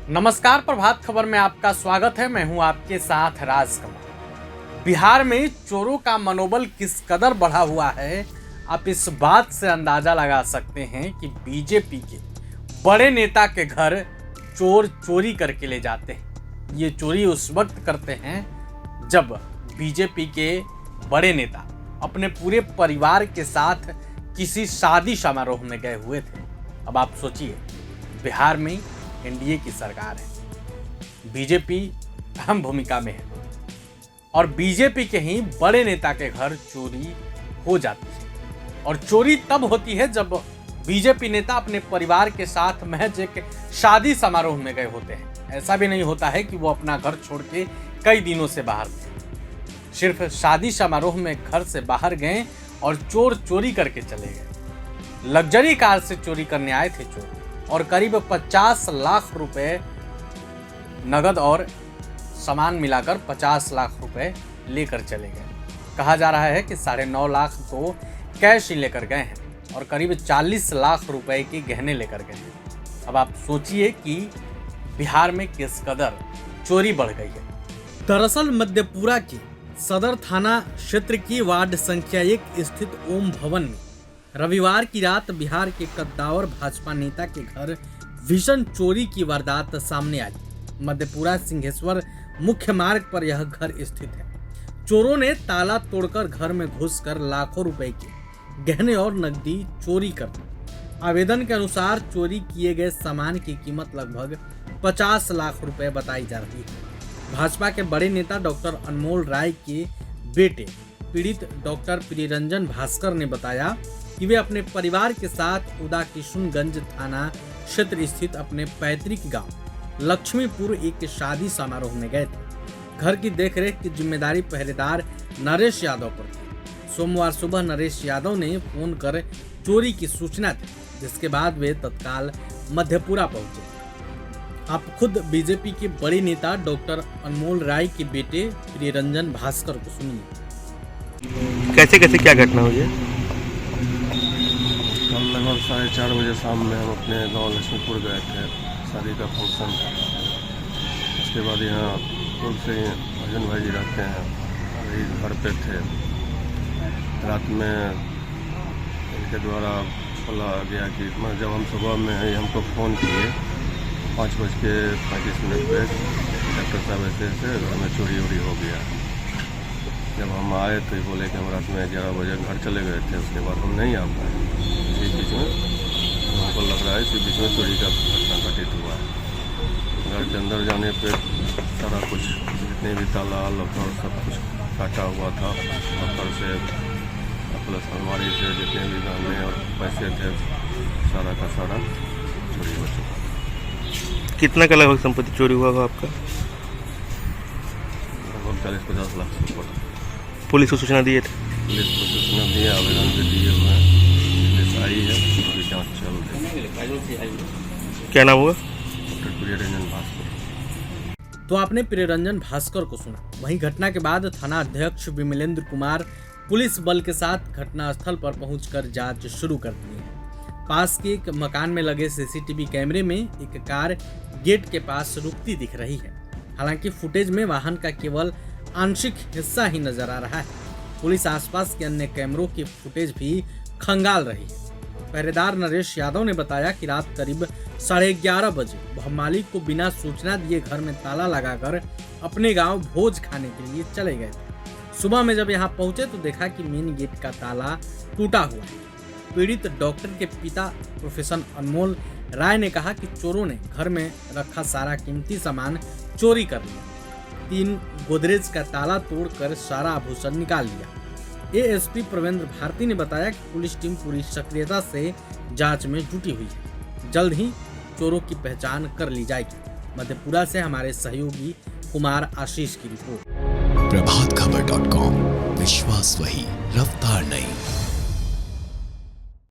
नमस्कार, प्रभात खबर में आपका स्वागत है। मैं हूं आपके साथ राजकमल। बिहार में चोरों का मनोबल किस कदर बढ़ा हुआ है, आप इस बात से अंदाजा लगा सकते हैं कि बीजेपी के बड़े नेता के घर चोर चोरी करके ले जाते हैं। ये चोरी उस वक्त करते हैं जब बीजेपी के बड़े नेता अपने पूरे परिवार के साथ किसी शादी समारोह में गए हुए थे। अब आप सोचिए, बिहार में एनडीए की सरकार है, बीजेपी अहम भूमिका में है और बीजेपी के ही बड़े नेता के घर चोरी हो जाती है। और चोरी तब होती है जब बीजेपी नेता अपने परिवार के साथ महज एक शादी समारोह में गए होते हैं। ऐसा भी नहीं होता है कि वो अपना घर छोड़ के कई दिनों से बाहर थे। सिर्फ शादी समारोह में घर से बाहर गए और चोर चोरी करके चले गए। लग्जरी कार से चोरी करने आए थे चोर और करीब 50 लाख रुपए नगद और सामान मिलाकर 50 लाख रुपए लेकर चले गए। कहा जा रहा है कि 9.5 लाख तो कैश ही लेकर गए हैं और करीब 40 लाख रुपए के गहने लेकर गए हैं। अब आप सोचिए कि बिहार में किस कदर चोरी बढ़ गई है। दरअसल मधेपुरा के सदर थाना क्षेत्र की वार्ड संख्या 1 स्थित ओम भवन में रविवार की रात बिहार के कद्दावर भाजपा नेता के घर भीषण चोरी की वारदात सामने आई। मधेपुरा सिंहेश्वर मुख्य मार्ग पर यह घर स्थित है। चोरों ने ताला तोड़कर घर में घुसकर लाखों रुपए के गहने और नकदी चोरी कर ली। आवेदन के अनुसार चोरी किए गए सामान की कीमत लगभग 50 लाख रुपए बताई जा रही है। भाजपा के बड़े नेता डॉक्टर अनमोल राय के बेटे पीड़ित डॉक्टर प्रियरंजन भास्कर ने बताया कि वे अपने परिवार के साथ उदाकिशुनगंज थाना क्षेत्र स्थित अपने पैतृक गांव लक्ष्मीपुर एक शादी समारोह में गए थे। घर की देखरेख की जिम्मेदारी पहरेदार नरेश यादव पर थी। सोमवार सुबह नरेश यादव ने फोन कर चोरी की सूचना दी, जिसके बाद वे तत्काल मधेपुरा पहुंचे। आप खुद बीजेपी के बड़े नेता डॉक्टर अनमोल राय के बेटे प्रियरंजन भास्कर को सुनिए। कैसे कैसे क्या घटना हुई है? कल लगभग 4:30 बजे शाम में हम अपने गांव लक्ष्मीपुर गए थे, शादी का फंक्शन था। उसके बाद यहाँ पूर्व से ही अर्जुन भाई जी रहते हैं, वही घर पे थे। रात में इनके द्वारा बोला गया कि जब हम सुबह में हमको फ़ोन किए 5:35 पे, डॉक्टर साहब ऐसे घर में चोरी वोरी हो गया। जब हम आए तो ये बोले कि हम रात में 11 बजे घर चले गए थे, उसके बाद हम नहीं आ पाए। इसी बीच में हमको लग रहा है इसी बीच में चोरी का घटना घटित हुआ है। घर के अंदर जाने पे सारा कुछ जितने भी ताला लॉकर सब कुछ काटा हुआ था। लॉकर से प्लस अलमारी से जितने भी गहने और पैसे थे सारा का सारा चोरी हो चुका। कितना का लगभग संपत्ति चोरी हुआ होगा आपका? लगभग 40-50 लाख से ऊपर। पुलिस को सूचना दिए थे? पुलिस को सूचना दिए, आवेदन भी दिए हुए हैं। पुलिस आई है, अभी जाँच चल रही है। क्या नाम हुआ? डॉक्टर प्रियरंजन भास्कर। तो आपने प्रियरंजन भास्कर को सुना। वहीं घटना के बाद थाना अध्यक्ष विमलेंद्र कुमार पुलिस बल के साथ घटनास्थल पर पहुंचकर जांच शुरू कर दी है। पास के एक मकान में लगे सीसीटीवी कैमरे में एक कार गेट के पास रुकती दिख रही है। हालांकि फुटेज में वाहन का केवल आंशिक हिस्सा ही नजर आ रहा है। पुलिस आसपास के अन्य कैमरों की फुटेज भी खंगाल रही है। पहरेदार नरेश यादव ने बताया कि रात करीब 11:30 बजे वह मालिक को बिना सूचना दिए घर में ताला लगाकर अपने गांव भोज खाने के लिए चले गए थे। सुबह में जब यहां पहुंचे तो देखा कि मेन गेट का ताला टूटा हुआ है। पीड़ित डॉक्टर के पिता प्रोफेसर अनमोल राय ने कहा कि चोरों ने घर में रखा सारा कीमती सामान चोरी कर लिया। 3 गोदरेज का ताला तोड़कर सारा आभूषण निकाल लिया। एएसपी प्रवेंद्र भारती ने बताया कि पुलिस टीम पूरी सक्रियता से जांच में जुटी हुई है। जल्द ही चोरों की पहचान कर ली जाएगी। मधेपुरा से हमारे सहयोगी कुमार आशीष की रिपोर्ट। प्रभातखबर.com, विश्वास वही, रफ्तार नहीं।